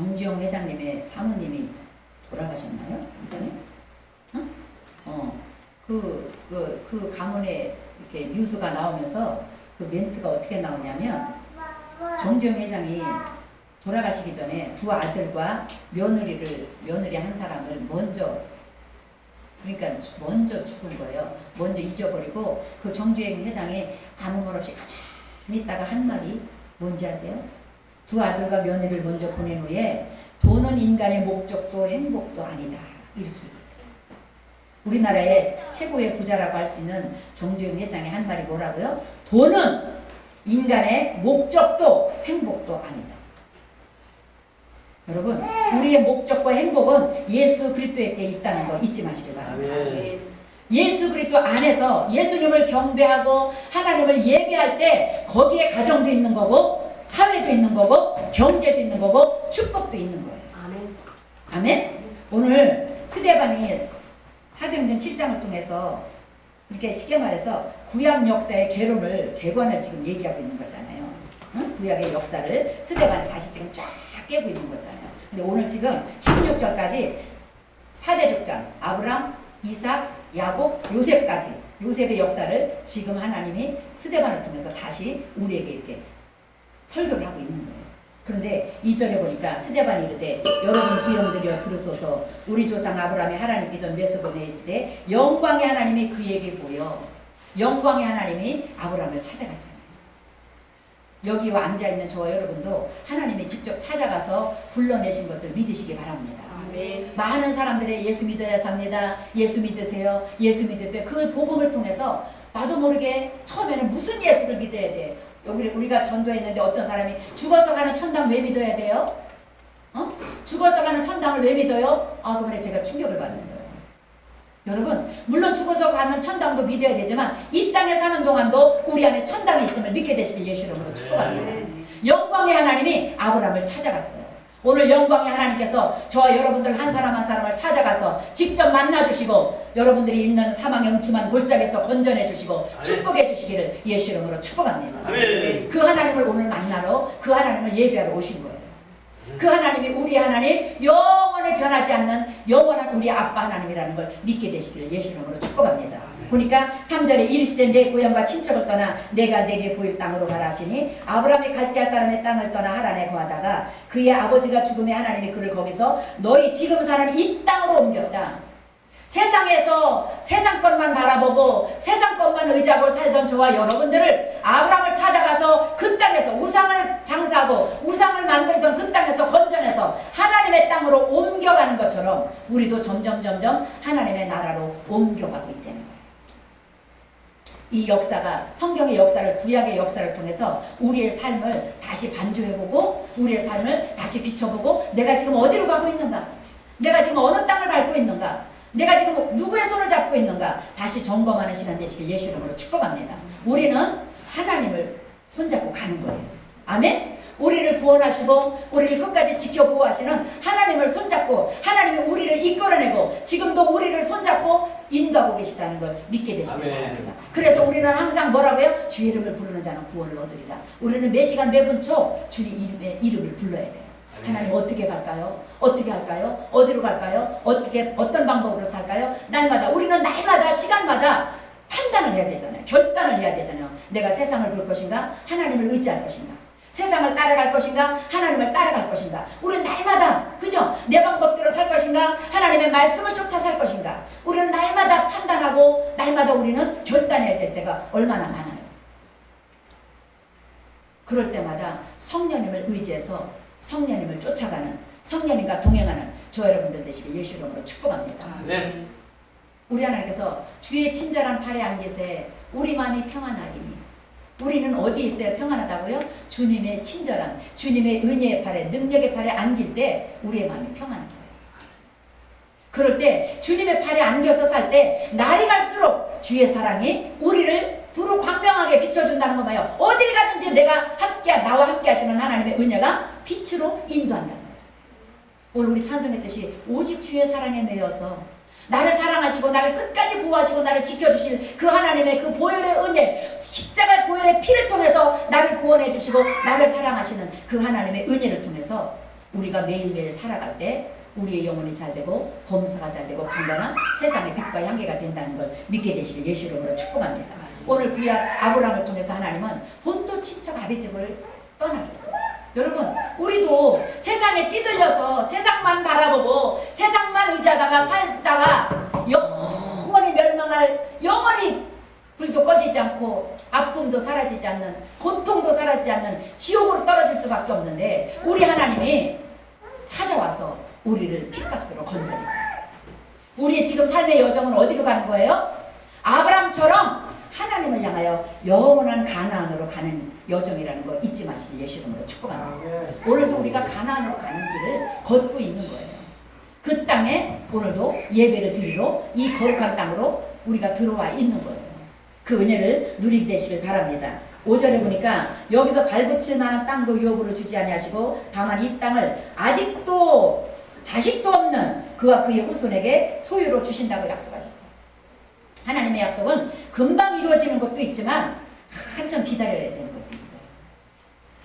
정지영 회장님의 사모님이 돌아가셨나요? 그 가문에 이렇게 뉴스가 나오면서 그 멘트가 어떻게 나오냐면 정지영 회장이 돌아가시기 전에 두 아들과 며느리 한 사람을 먼저 죽은 거예요. 먼저 잊어버리고 그 정주행 회장이 아무 말 없이 가만히 있다가 한 말이 뭔지 아세요? 두 아들과 며느리를 먼저 보낸 후에 돈은 인간의 목적도 행복도 아니다. 이렇게 얘기해요. 우리나라의 최고의 부자라고 할 수 있는 정주행 회장의 한 말이 뭐라고요? 돈은 인간의 목적도 행복도 아니다. 여러분, 우리의 목적과 행복은 예수 그리스도에게 있다는 거 잊지 마시길 바랍니다. 예수 그리스도 안에서 예수님을 경배하고 하나님을 예배할 때 거기에 가정도 있는 거고 사회도 있는 거고 경제도 있는 거고 축복도 있는 거예요. 아멘. 아멘. 오늘 스데반이 사도행전 7장을 통해서 이렇게 쉽게 말해서 구약 역사의 개관을 지금 얘기하고 있는 거잖아요. 응? 구약의 역사를 스데반이 다시 지금 쫙 깨고 있는 거잖아요. 근데 오늘 지금 16절까지 4대 족장 아브람, 이삭, 야곱, 요셉까지 요셉의 역사를 지금 하나님이 스데반을 통해서 다시 우리에게 이렇게 설교를 하고 있는 거예요. 그런데 2절에 보니까 스데반이 이르되 여러분 구형들이여 들으소서 우리 조상 아브라함이 하나님께 전 메소본에 있을 때 영광의 하나님이 그에게 보여 영광의 하나님이 아브라함을 찾아갔잖아요. 여기 앉아있는 저와 여러분도 하나님이 직접 찾아가서 불러내신 것을 믿으시기 바랍니다. 아멘. 많은 사람들의 예수 믿어야 삽니다. 예수 믿으세요. 예수 믿으세요. 그 복음을 통해서 나도 모르게 처음에는 무슨 예수를 믿어야 돼. 우리가 전도했는데 어떤 사람이 죽어서 가는 천당 왜 믿어야 돼요? 죽어서 가는 천당을 왜 믿어요? 그번에 제가 충격을 받았어요. 여러분, 물론 죽어서 가는 천당도 믿어야 되지만 이 땅에 사는 동안도 우리 안에 천당이 있음을 믿게 되시길 예수 이름으로 축복합니다. 영광의 하나님이 아브라함을 찾아갔어요. 오늘 영광의 하나님께서 저와 여러분들 한 사람 한 사람을 찾아가서 직접 만나주시고 여러분들이 있는 사망의 음침한 골짜기에서 건져내 주시고 축복해 주시기를 예수 이름으로 축복합니다. 그 하나님을 오늘 만나러 그 하나님을 예배하러 오신 거예요. 그 하나님이 우리 하나님 영원히 변하지 않는 영원한 우리 아빠 하나님이라는 걸 믿게 되시기를 예수 이름으로 축복합니다. 보니까 3절에 이르시되 내 고향과 친척을 떠나 내가 내게 보일 땅으로 가라 하시니 아브라함이 갈대아 사람의 땅을 떠나 하란에 거하다가 그의 아버지가 죽음에 하나님이 그를 거기서 너희 지금 사는 이 땅으로 옮겼다. 세상에서 세상 것만 바라보고 세상 것만 의지하고 살던 저와 여러분들을 아브라함을 찾아가서 그 땅에서 우상을 장사하고 우상을 만들던 그 땅에서 건져내서 하나님의 땅으로 옮겨가는 것처럼 우리도 점점 하나님의 나라로 옮겨가고 있다는 거예요. 이 역사가 성경의 역사를 구약의 역사를 통해서 우리의 삶을 다시 반조해보고 우리의 삶을 다시 비춰보고 내가 지금 어디로 가고 있는가? 내가 지금 어느 땅을 밟고 있는가? 내가 지금 누구의 손을 잡고 있는가? 다시 점검하는 시간 되시길 예수 이름으로 축복합니다. 우리는 하나님을 손잡고 가는 거예요. 아멘? 우리를 구원하시고 우리를 끝까지 지켜보호하시는 하나님을 손잡고 하나님이 우리를 이끌어내고 지금도 우리를 손잡고 인도하고 계시다는 걸 믿게 되시길 바랍니다. 그래서 우리는 항상 뭐라고요? 주 이름을 부르는 자는 구원을 얻으리라. 우리는 매 시간 매 분 초 주님의 이름을 불러야 돼요. 하나님 어떻게 갈까요? 어떻게 할까요? 어디로 갈까요? 어떤 방법으로 살까요? 날마다 우리는 날마다 시간마다 판단을 해야 되잖아요. 결단을 해야 되잖아요. 내가 세상을 볼 것인가? 하나님을 의지할 것인가? 세상을 따라갈 것인가? 하나님을 따라갈 것인가? 우리는 날마다 그죠? 내 방법대로 살 것인가? 하나님의 말씀을 쫓아 살 것인가? 우리는 날마다 판단하고 날마다 우리는 결단해야 될 때가 얼마나 많아요. 그럴 때마다 성령님을 의지해서 성령님을 쫓아가는 성령님과 동행하는 저 여러분들 되시길 예수 이름으로 축복합니다. 네. 우리 하나님께서 주의 친절한 팔에 앉으세 우리 마음이 평안하리니 우리는 어디에 있어야 평안하다고요? 주님의 친절한 주님의 은혜의 팔에 능력의 팔에 안길 때 우리의 마음이 평안한 거예요. 그럴 때 주님의 팔에 안겨서 살 때 날이 갈수록 주의 사랑이 우리를 두루 광명하게 비춰준다는 거 봐요. 어딜 가든지 나와 함께 하시는 하나님의 은혜가 빛으로 인도한다는 거죠. 오늘 우리 찬송했듯이 오직 주의 사랑에 매여서 나를 사랑하시고 나를 끝까지 보호하시고 나를 지켜주실 그 하나님의 그 보혈의 은혜 십자가 보혈의 피를 통해서 나를 구원해 주시고 나를 사랑하시는 그 하나님의 은혜를 통해서 우리가 매일매일 살아갈 때 우리의 영혼이 잘 되고 범사가 잘 되고 건강한 세상의 빛과 향기가 된다는 걸 믿게 되시길 예수 이름으로 축복합니다. 오늘 구약 아브라함을 통해서 하나님은 본토 친척 아비 집을 떠나게 했어요. 여러분, 우리도 세상에 찌들려서 세상만 바라보고 세상만 의지하다가 살다가 영원히 멸망할, 영원히 불도 꺼지지 않고 아픔도 사라지지 않는, 고통도 사라지지 않는 지옥으로 떨어질 수밖에 없는데, 우리 하나님이 찾아와서 우리를 핏값으로 건져냈잖아요. 우리의 지금 삶의 여정은 어디로 가는 거예요? 아브라함처럼 하나님을 향하여 영원한 가나안으로 가는 여정이라는 거 잊지 마시길 예수 이름으로 축복합니다. 오늘도 우리가 가나안으로 가는 길을 걷고 있는 거예요. 그 땅에 오늘도 예배를 드리러 이 거룩한 땅으로 우리가 들어와 있는 거예요. 그 은혜를 누리게 되시길 바랍니다. 5절에 보니까 여기서 발붙일 만한 땅도 유업으로 주지 아니하시고 다만 이 땅을 아직도 자식도 없는 그와 그의 후손에게 소유로 주신다고 약속하셨다. 하나님의 약속은 금방 이루어지는 것도 있지만 한참 기다려야 되는 것도 있어요.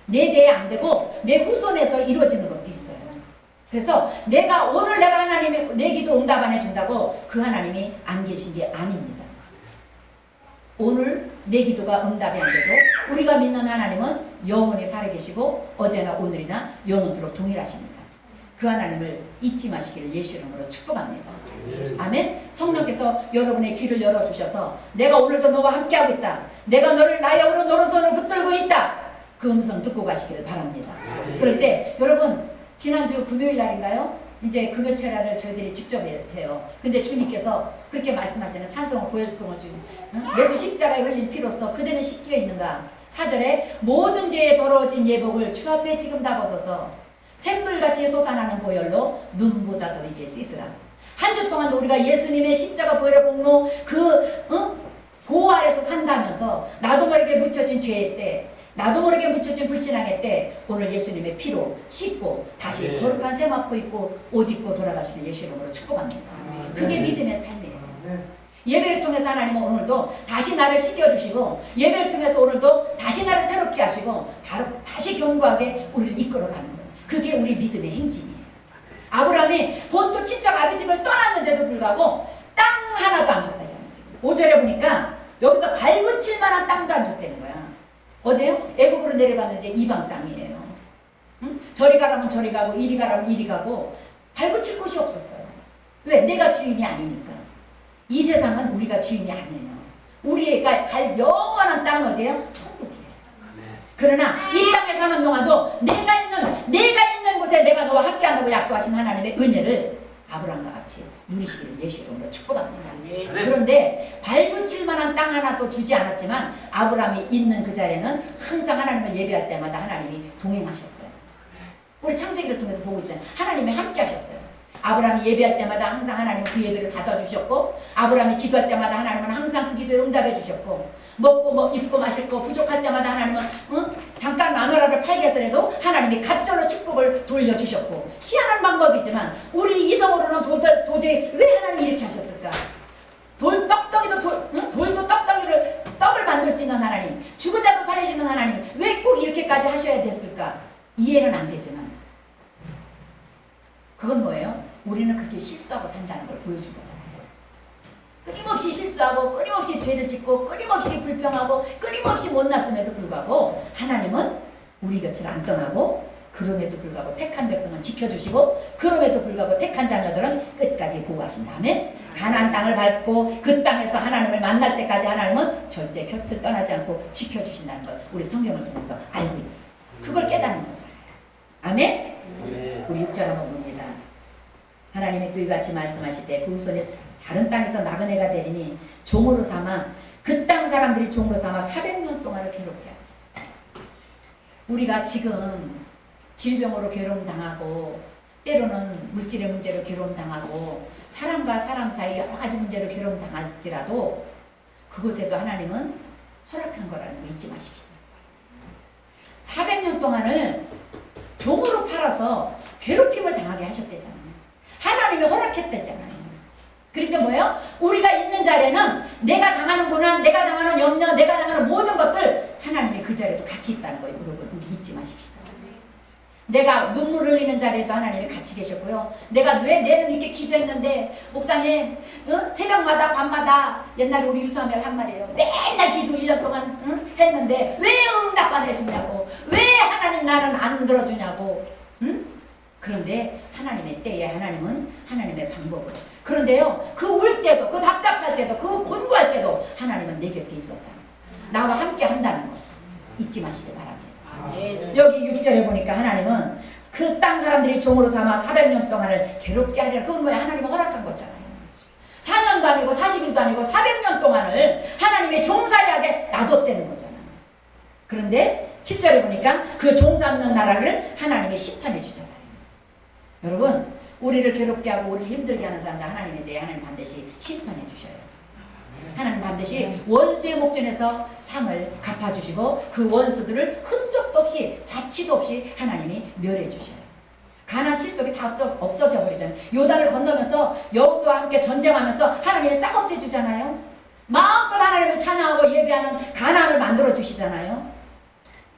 내 대에 안 되고 내 후손에서 이루어지는 것도 있어요. 그래서 오늘 내가 하나님의 내 기도 응답 안 해준다고 그 하나님이 안 계신 게 아닙니다. 오늘 내 기도가 응답이 안 돼도 우리가 믿는 하나님은 영원히 살아계시고 어제나 오늘이나 영원토록 동일하십니다. 그 하나님을 잊지 마시기를 예수 이름으로 축복합니다. 아멘. 성령께서 여러분의 귀를 열어주셔서 내가 오늘도 너와 함께하고 있다, 내가 너를 나의 오른손으로 붙들고 있다, 그 음성 듣고 가시기를 바랍니다. 그럴 때 여러분, 지난주 금요일 날인가요? 이제 금요체라를 저희들이 직접 해요. 근데 주님께서 그렇게 말씀하시는 찬송을 고열송을 주신 예수 십자가에 흘린 피로써 그대는 씻겨 있는가. 4절에 모든 죄에 더러워진 예복을 주 앞에 지금 다 벗어서 샘물같이 솟아나는 보혈로 눈보다 더 이게 씻으라. 한 주 동안도 우리가 예수님의 십자가 보혈의 공로 보호 아래서 산다면서 나도 모르게 묻혀진 죄의 때, 나도 모르게 묻혀진 불신앙의 때 오늘 예수님의 피로 씻고 다시 거룩한 세마포 입고 옷 입고 돌아가시길 예수 이름으로 축복합니다. 그게 믿음의 삶이에요. 예배를 통해서 하나님은 오늘도 다시 나를 씻겨주시고, 예배를 통해서 오늘도 다시 나를 새롭게 하시고 다시 견고하게 우리를 이끌어가는 거예요. 그게 우리 믿음의 행진이에요. 아브라함이 본토 친척 아비 집을 떠났는데도 불구하고 땅 하나도 안 줬다잖아요. 5절에 보니까 여기서 발붙일 만한 땅도 안 줬다는 거야. 어디에요? 애국으로 내려갔는데 이방 땅이에요. 응? 저리 가라면 저리 가고 이리 가라면 이리 가고 발붙일 곳이 없었어요. 왜? 내가 주인이 아니니까. 이 세상은 우리가 주인이 아니에요. 우리가 갈 영원한 땅은 어디예요? 천국이에요. 그러나 이 땅에 사는 동안도 내가 있는 곳에 내가 너와 함께한다고 약속하신 하나님의 은혜를 아브라함과 같이 누리시기를 예수 이름으로 축복합니다. 그런데 발붙일 만한 땅 하나도 주지 않았지만 아브라함이 있는 그 자리에는 항상 하나님을 예배할 때마다 하나님이 동행하셨어요. 우리 창세기를 통해서 보고 있잖아요. 하나님이 함께 하셨어요. 아브라함이 예배할 때마다 항상 하나님은 그 예배를 받아주셨고, 아브라함이 기도할 때마다 하나님은 항상 그 기도에 응답해 주셨고, 먹고 입고 마실 거 부족할 때마다 하나님은 잠깐 마누라를 팔게 해서라도 하나님이 갑절로 축복을 돌려주셨고, 희한한 방법이지만 우리 이성으로는 도저히 왜 하나님이 이렇게 하셨을까? 돌도 떡을 만들 수 있는 하나님, 죽은 자도 살리시는 하나님 왜 꼭 이렇게까지 하셔야 됐을까? 이해는 안 되지만 그건 뭐예요? 우리는 그렇게 실수하고 산다는 걸 보여준 거잖아요. 끊임없이 실수하고 끊임없이 죄를 짓고 끊임없이 불평하고 끊임없이 못났음에도 불구하고 하나님은 우리 곁을 안 떠나고, 그럼에도 불구하고 택한 백성은 지켜주시고, 그럼에도 불구하고 택한 자녀들은 끝까지 보호하신 다음에 가나안 땅을 밟고 그 땅에서 하나님을 만날 때까지 하나님은 절대 곁을 떠나지 않고 지켜주신다는 걸 우리 성경을 통해서 알고 있잖아요. 그걸 깨닫는 거잖아요. 아멘? 우리 6절 한번 봅니다. 하나님이 또 이같이 말씀하실 때 그 후손이 다른 땅에서 나그네가 되리니 종으로 삼아 그 땅 사람들이 종으로 삼아 400년 동안을 괴롭게 하고, 우리가 지금 질병으로 괴로움 당하고 때로는 물질의 문제로 괴로움 당하고 사람과 사람 사이 여러 가지 문제로 괴로움 당할지라도 그곳에도 하나님은 허락한 거라는 거 잊지 마십시오. 400년 동안을 종으로 팔아서 괴롭힘을 당하게 하셨대잖아요. 하나님이 허락했대잖아요. 그러니까 뭐예요? 우리가 있는 자리에는 내가 당하는 고난, 내가 당하는 염려, 내가 당하는 모든 것들 하나님이 그 자리에도 같이 있다는 거예요. 여러분, 우리 잊지 마십시다. 내가 눈물 흘리는 자리에도 하나님이 같이 계셨고요. 내가 왜 내는 이렇게 기도했는데 목사님 새벽마다 밤마다 옛날에 우리 유수하면 한 말이에요. 맨날 기도 1년 동안 했는데 왜 응답 안 해주냐고, 왜 하나님 나는 안 들어주냐고. 그런데 하나님의 때에 하나님은 하나님의 방법으로. 그런데요, 그 울 때도, 그 답답할 때도, 그 곤고할 때도 하나님은 내 곁에 있었다. 나와 함께 한다는 거 잊지 마시기 바랍니다. 여기 6절에 보니까 하나님은 그 땅 사람들이 종으로 삼아 400년 동안을 괴롭게 하리라. 그건 뭐야? 하나님이 허락한 거잖아요. 4년도 아니고 40일도 아니고 400년 동안을 하나님의 종살이하게 놔뒀다는 거잖아요. 그런데 7절에 보니까 그 종 삼는 나라를 하나님이 심판해 주잖아요. 여러분, 우리를 괴롭게 하고 우리를 힘들게 하는 사람들 하나님에 대해 하나님 반드시 심판해 주셔요. 하나님 반드시 원수의 목전에서 상을 갚아주시고 그 원수들을 흔적도 없이 자취도 없이 하나님이 멸해 주셔요. 가나안 칠속이 다 없어져 버리잖아요. 요단을 건너면서 여호수아와 함께 전쟁하면서 하나님이 싹 없애주잖아요. 마음껏 하나님을 찬양하고 예배하는 가나안을 만들어 주시잖아요.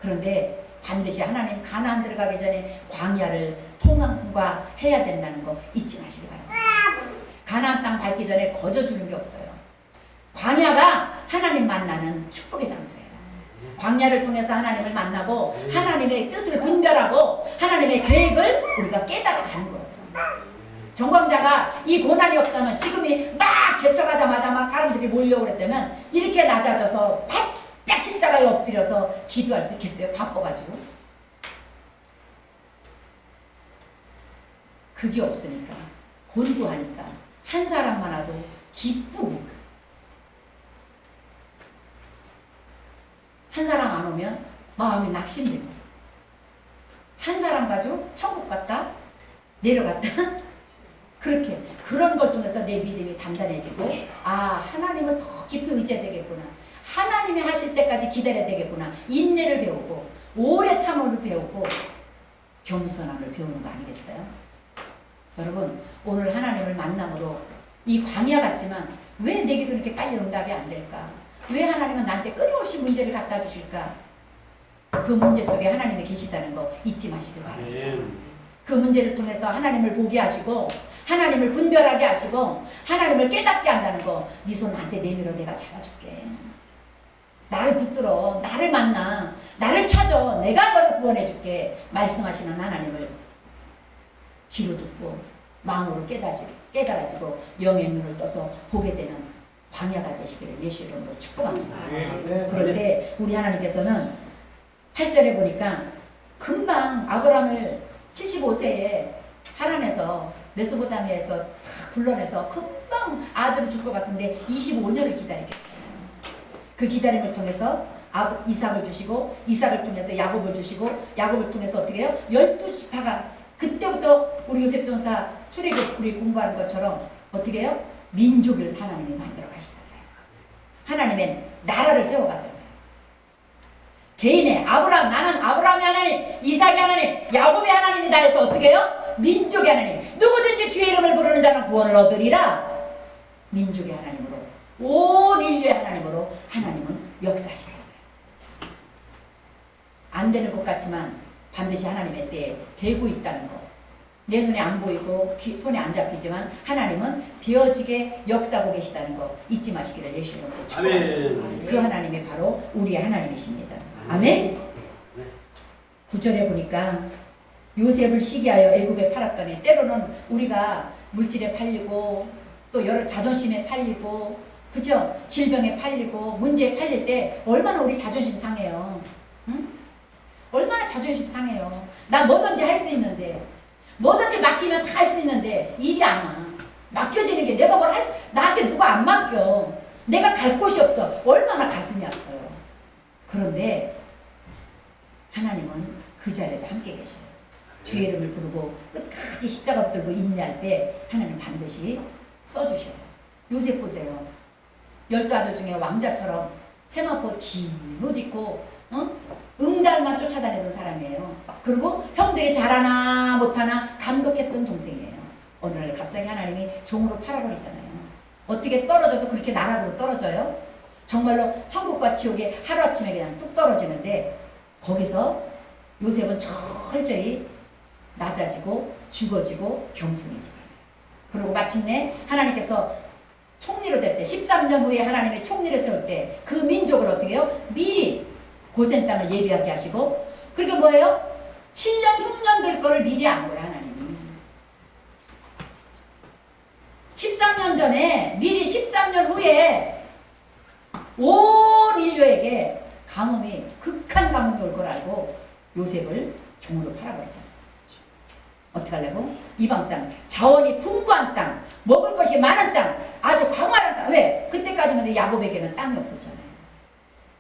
그런데 반드시 하나님 가나안 들어가기 전에 광야를 통과해야 된다는 거 잊지 마시기 바랍니다. 가나안 땅 밟기 전에 거저주는 게 없어요. 광야가 하나님 만나는 축복의 장소예요. 광야를 통해서 하나님을 만나고 하나님의 뜻을 분별하고 하나님의 계획을 우리가 깨달아가는 거예요. 정광자가 이 고난이 없다면 지금이 막 개척하자마자 막 사람들이 몰려고 그랬다면 이렇게 낮아져서 바짝 십자가에 엎드려서 기도할 수 있겠어요? 바빠가지고. 그게 없으니까, 곤고하니까 한 사람만 와도 기쁘고, 한 사람 안 오면 마음이 낙심되고, 한 사람 가지고 천국 갔다 내려갔다 그렇게 그런 걸 통해서 내 믿음이 단단해지고, 아, 하나님을 더 깊이 의지해야 되겠구나, 하나님이 하실 때까지 기다려야 되겠구나, 인내를 배우고 오래 참음을 배우고 겸손함을 배우는 거 아니겠어요? 여러분, 오늘 하나님을 만남으로 이 광야 같지만 왜 내 기도 이렇게 빨리 응답이 안 될까? 왜 하나님은 나한테 끊임없이 문제를 갖다 주실까? 그 문제 속에 하나님이 계시다는 거 잊지 마시길 바랍니다. 그 문제를 통해서 하나님을 보게 하시고 하나님을 분별하게 하시고 하나님을 깨닫게 한다는 거, 네 손 나한테 내밀어 내가 잡아줄게. 나를 붙들어, 나를 만나, 나를 찾아, 내가 너를 구원해줄게 말씀하시는 하나님을 귀로 듣고 마음으로 깨달아지고 영의 눈을 떠서 보게 되는 광야가 되시기를 예수 이름으로 축복합니다. 그런데 우리 하나님께서는 8절에 보니까 금방 아브라함을 75세에 하란에서 메소포타미아에서 불러내서 금방 아들을 줄 것 같은데 25년을 기다리겠어요. 그 기다림을 통해서 이삭을 주시고 이삭을 통해서 야곱을 주시고 야곱을 통해서 어떻게 해요? 12지파가 그때부터 우리 요셉 전사 출애굽 우리 공부하는 것처럼 어떻게 해요? 민족을 하나님이 만들어 가시잖아요. 하나님의 나라를 세워가잖아요. 개인의 아브라함, 나는 아브라함의 하나님, 이삭의 하나님, 야곱의 하나님이다 해서 어떻게 해요? 민족의 하나님. 누구든지 주의 이름을 부르는 자는 구원을 얻으리라. 민족의 하나님으로, 온 인류의 하나님으로 하나님은 역사하시잖아요. 안 되는 것 같지만 반드시 하나님의 때에 되고 있다는 거. 내 눈에 안 보이고 손에 안 잡히지만 하나님은 되어지게 역사하고 계시다는 거 잊지 마시기를 예수 이름으로 축복합니다. 그 하나님이 바로 우리의 하나님이십니다. 아멘. 9절에 보니까 요셉을 시기하여 애굽에 팔았더니, 때로는 우리가 물질에 팔리고 또 여러 자존심에 팔리고, 그죠? 질병에 팔리고 문제에 팔릴 때 얼마나 우리 자존심 상해요. 응? 얼마나 자존심 상해요. 나 뭐든지 할 수 있는데, 뭐든지 맡기면 다 할 수 있는데 일이 안 와. 맡겨지는 게 내가 뭘 할 수, 나한테 누가 안 맡겨. 내가 갈 곳이 없어. 얼마나 가슴이 아파요. 그런데 하나님은 그 자리에도 함께 계셔요. 주의 이름을 부르고 끝까지 십자가 붙들고 인내할 때 하나님 반드시 써주셔요. 요셉 보세요. 12아들 중에 왕자처럼 세마포 긴 옷 입고 응달만 쫓아다니던 사람이에요. 그리고 형들이 잘하나 못하나 감독했던 동생이에요. 어느 날 갑자기 하나님이 종으로 팔아버리잖아요. 어떻게 떨어져도 그렇게 나락으로 떨어져요? 정말로 천국과 지옥에 하루아침에 그냥 뚝 떨어지는데, 거기서 요셉은 철저히 낮아지고 죽어지고 겸손해지잖아요. 그리고 마침내 하나님께서 총리로 될 때 13년 후에 하나님의 총리를 세울 때 그 민족을 어떻게 해요? 미리 고센 땅을 예비하게 하시고 그게 뭐예요? 7년 흉년 될 거를 미리 안 거예요. 하나님이 13년 전에 미리 13년 후에 온 인류에게 가뭄이 극한 가뭄이 올 걸 알고 요셉을 종으로 팔아버렸잖아요. 어떻게 하려고? 이방 땅, 자원이 풍부한 땅, 먹을 것이 많은 땅, 아주 광활한 땅. 왜? 그때까지만 해도 야곱에게는 땅이 없었잖아요.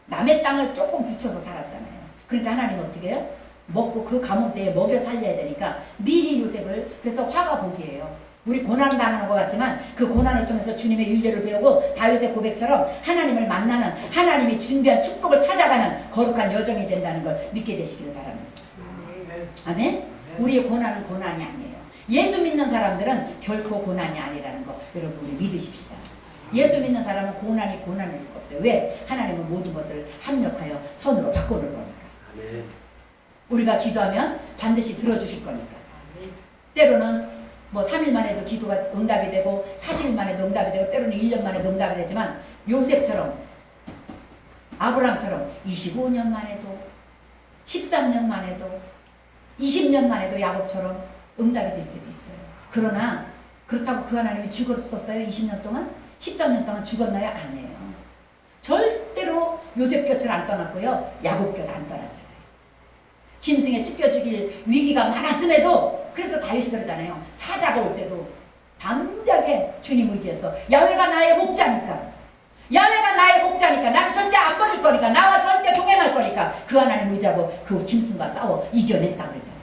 남의 땅을 조금 붙여서 살았잖아요. 그러니까 하나님 어떻게 해요? 먹고 그 가뭄 때에 먹여 살려야 되니까 미리 요셉을, 그래서 화가 복이에요. 우리 고난 당하는 것 같지만 그 고난을 통해서 주님의 윤례를 배우고 다윗의 고백처럼 하나님을 만나는, 하나님이 준비한 축복을 찾아가는 거룩한 여정이 된다는 걸 믿게 되시길 바랍니다. 아멘? 우리의 고난은 고난이 아니에요. 예수 믿는 사람들은 결코 고난이 아니라는 거 여러분 우리 믿으십시다. 예수 믿는 사람은 고난이 고난일 수가 없어요. 왜? 하나님은 모든 것을 합력하여 선으로 바꿔놓을 거니까. 우리가 기도하면 반드시 들어주실 거니까. 때로는 뭐 3일 만에도 기도가 응답이 되고 40일 만에도 응답이 되고 때로는 1년 만에도 응답이 되지만 요셉처럼 아브람처럼 25년 만에도 13년 만에도 20년 만에도 야곱처럼 응답이 될 때도 있어요. 그러나 그렇다고 그 하나님이 죽었었어요? 20년 동안? 13년 동안 죽었나요? 아니에요. 절대로 요셉 곁을 안 떠났고요. 야곱 곁 안 떠났잖아요. 짐승에 쫓겨 죽일 위기가 많았음에도 그래서 다윗이 그러잖아요. 사자가 올 때도 담대하게 주님 의지해서 야훼가 나의 목자니까, 야훼가 나의 목자니까 나를 절대 안 버릴 거니까, 나와 절대 동행할 거니까 그 하나님 의지하고 그 짐승과 싸워 이겨냈다 그러잖아요.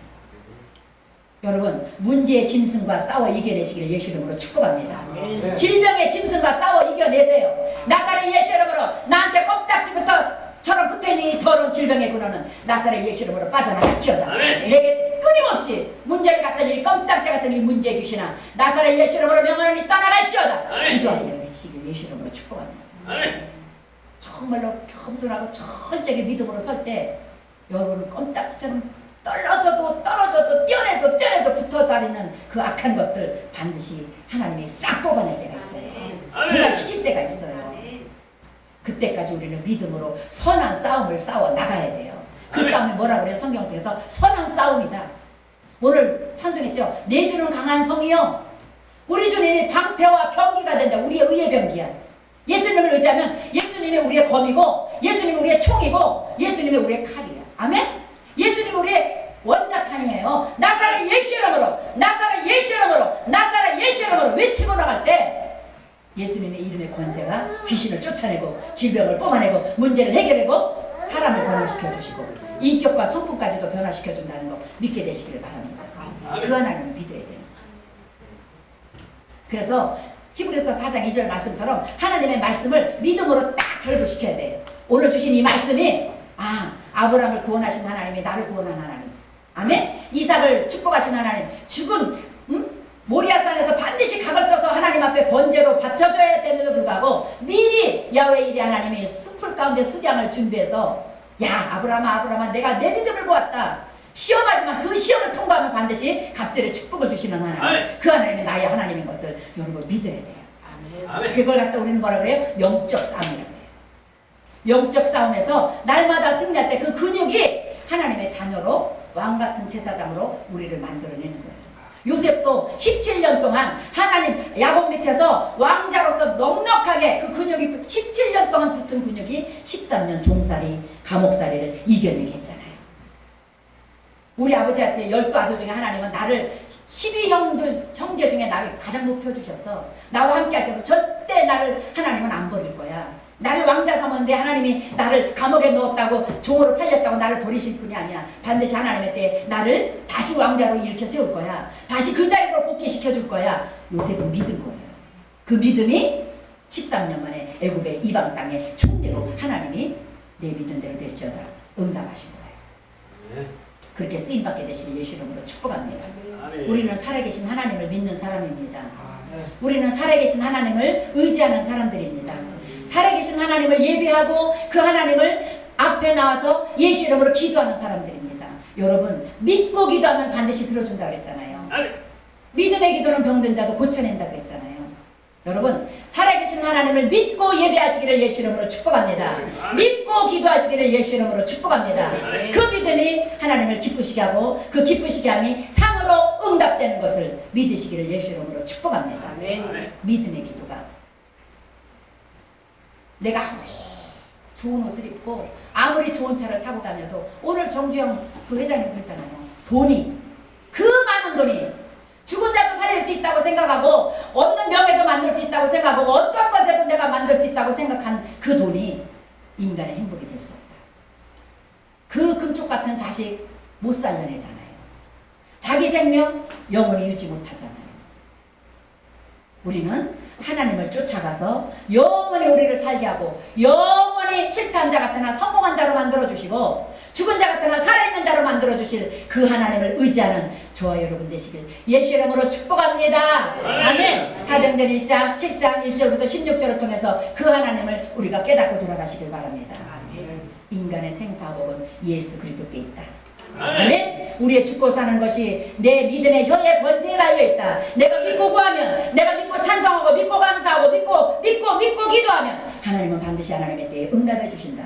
여러분 문제의 짐승과 싸워 이겨내시기를 예수 이름으로 축복합니다. 질병의 짐승과 싸워 이겨내세요. 나사렛 예수 이름으로 나한테 껌딱지부터 저런 붙어있는 이 더러운 질병의 근원은 나사렛 예수 이름으로 빠져나갈지어다. 내게 끊임없이 문제를 갖던 이 껌딱지 같은 이 문제의 귀신아 나사렛 예수 이름으로 명하노니 떠나갈지어다. 기도하게 되시길 예수 이름으로 축복합니다. 정말로 겸손하고 철저하게 믿음으로 설 때 여러분은 껌딱지처럼 떨어져도 뛰어내도 붙어 다니는 그 악한 것들 반드시 하나님이 싹 뽑아낼 때가 있어요. 돌아시킬 때가 있어요. 그때까지 우리는 믿음으로 선한 싸움을 싸워 나가야 돼요. 그 싸움이 뭐라고 그래요? 성경 통해서 선한 싸움이다. 오늘 찬송했죠? 내 주는 강한 성이요 우리 주님이 방패와 병기가 된다. 우리의 의의 병기야. 예수님을 의지하면 예수님이 우리의 검이고 예수님이 우리의 총이고 예수님이 우리의 칼이야. 아멘? 예수님이 우리의 원자탄이에요. 나사렛 예수 이름으로, 나사렛 예수 이름으로, 나사렛 예수 이름으로 외치고 나갈 때 예수님의 이름의 권세가 귀신을 쫓아내고 질병을 뽑아내고 문제를 해결하고 사람을 변화시켜 주시고 인격과 성품까지도 변화시켜 준다는 거 믿게 되시기를 바랍니다. 그 하나님을 믿어야 돼요. 그래서 히브리서 4장 2절 말씀처럼 하나님의 말씀을 믿음으로 딱 결부시켜야 돼요. 오늘 주신 이 말씀이 아브라함을 구원하신 하나님이 나를 구원한 하나님. 아멘? 이삭을 축복하신 하나님. 죽은 모리아산에서 반드시 각을 떠서 하나님 앞에 번제로 바쳐줘야 됨에도 불구하고 미리 야훼 일이 하나님이 숲을 가운데 수량을 준비해서 야 아브라함아 내가 내 믿음을 보았다. 시험하지만 그 시험을 통과하면 반드시 갑절의 축복을 주시는 하나님. 아멘. 그 하나님이 나의 하나님인 것을 여러분 믿어야 돼요. 아멘. 그걸 갖다 우리는 뭐라 그래요? 영적 싸움이라고 해요. 영적 싸움에서 날마다 승리할 때 그 근육이 하나님의 자녀로 왕같은 제사장으로 우리를 만들어내는 거예요. 요셉도 17년 동안 하나님 야곱 밑에서 왕자로서 넉넉하게 그 근육이 17년 동안 붙은 근육이 13년 종살이 감옥살이를 이겨내게 했잖아요. 우리 아버지한테 12아들 중에 하나님은 나를 12형제 중에 나를 가장 높여주셨어. 나와 함께 하셔서 절대 나를 하나님은 안 버릴 거야. 나를 왕자 삼았는데 하나님이 나를 감옥에 넣었다고 종으로 팔렸다고 나를 버리실 분이 아니야. 반드시 하나님의 때에 나를 다시 왕자로 일으켜 세울 거야. 다시 그 자리로 복귀시켜 줄 거야. 요셉은 믿은 거예요. 그 믿음이 13년 만에 애굽의 이방 땅의 총리로 하나님이 내 믿은 대로 될지어다 응답하신 거예요. 그렇게 쓰임받게 되시는 예수 이름으로 축복합니다. 우리는 살아계신 하나님을 믿는 사람입니다. 우리는 살아계신 하나님을 의지하는 사람들입니다. 살아계신 하나님을 예배하고 그 하나님을 앞에 나와서 예수 이름으로 기도하는 사람들입니다. 여러분 믿고 기도하면 반드시 들어준다 그랬잖아요. 믿음의 기도는 병든 자도 고쳐낸다 그랬잖아요. 여러분 살아계신 하나님을 믿고 예배하시기를 예수 이름으로 축복합니다. 믿고 기도하시기를 예수 이름으로 축복합니다. 그 믿음이 하나님을 기쁘시게 하고 그 기쁘시게 함이 상으로 응답되는 것을 믿으시기를 예수 이름으로 축복합니다. 믿음의 기도가 내가 아무리 좋은 옷을 입고 아무리 좋은 차를 타고 다녀도 오늘 정주영 그 회장님 그랬잖아요. 돈이 그 많은 돈이 죽은 자도 살릴 수 있다고 생각하고 없는 명예도 만들 수 있다고 생각하고 어떤 것에도 내가 만들 수 있다고 생각한 그 돈이 인간의 행복이 될 수 없다. 그 금쪽 같은 자식 못 살려내잖아요. 자기 생명 영원히 유지 못하잖아요. 우리는 하나님을 쫓아가서 영원히 우리를 살게 하고 영원히 실패한 자 같으나 성공한 자로 만들어주시고 죽은 자 같으나 살아있는 자로 만들어주실 그 하나님을 의지하는 저와 여러분 되시길 예수 이름으로 축복합니다. 아멘. 사도행전 1장 7장 1절부터 16절을 통해서 그 하나님을 우리가 깨닫고 돌아가시길 바랍니다. 인간의 생사복은 예수 그리스도께 있다. 아멘. 우리의 죽고 사는 것이 내 믿음의 혀에 권세에 달려있다. 내가 믿고 구하면, 내가 믿고 찬송하고 믿고 감사하고 믿고 기도하면 하나님은 반드시 하나님의 때에 응답해 주신다.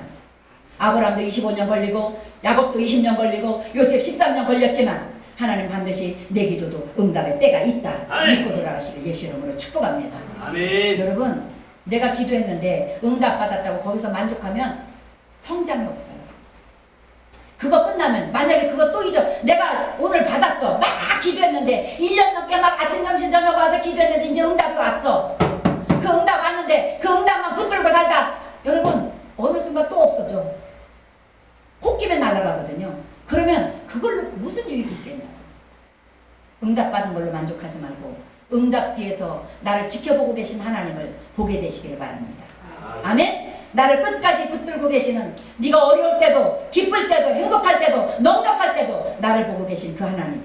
아브라함도 25년 걸리고 야곱도 20년 걸리고 요셉 13년 걸렸지만 하나님 반드시 내 기도도 응답의 때가 있다. 아멘. 믿고 돌아가시길 예수 이름으로 축복합니다. 아멘. 여러분 내가 기도했는데 응답 받았다고 거기서 만족하면 성장이 없어요. 그거 끝나면 만약에 그거 또 잊어. 내가 오늘 받았어. 막 기도했는데 1년 넘게 막 아침 점심 저녁 와서 기도했는데 이제 응답이 왔어. 그 응답 왔는데 그 응답만 붙들고 살다 여러분 어느 순간 또 없어져. 콧김에 날아가거든요. 그러면 그걸로 무슨 유익이 있겠냐고. 응답 받은 걸로 만족하지 말고 응답 뒤에서 나를 지켜보고 계신 하나님을 보게 되시길 바랍니다. 아멘. 나를 끝까지 붙들고 계시는 네가 어려울 때도 기쁠 때도 행복할 때도 넉넉할 때도 나를 보고 계신 그 하나님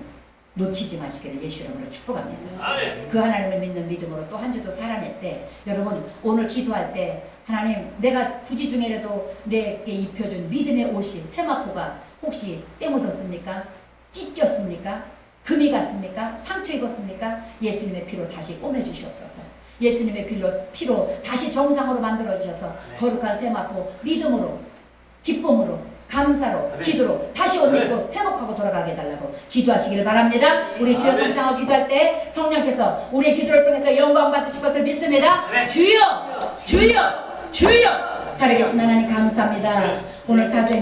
놓치지 마시기를 예수 이름으로 축복합니다. 아멘. 그 하나님을 믿는 믿음으로 또 한 주도 살아낼 때 여러분 오늘 기도할 때 하나님 내가 부지 중에라도 내게 입혀준 믿음의 옷이 세마포가 혹시 때 묻었습니까? 찢겼습니까? 금이 갔습니까? 상처 입었습니까? 예수님의 피로 다시 꼬매주시옵소서. 예수님의 피로 다시 정상으로 만들어주셔서 거룩한 세마포 믿음으로 기쁨으로 감사로 기도로 다시 옷 입고 회복하고 돌아가게 해달라고 기도하시기를 바랍니다. 우리 주여 성창하고 기도할 때 성령께서 우리의 기도를 통해서 영광 받으실 것을 믿습니다. 주여 주여 주여 살아계신 하나님 감사합니다. 오늘 사도행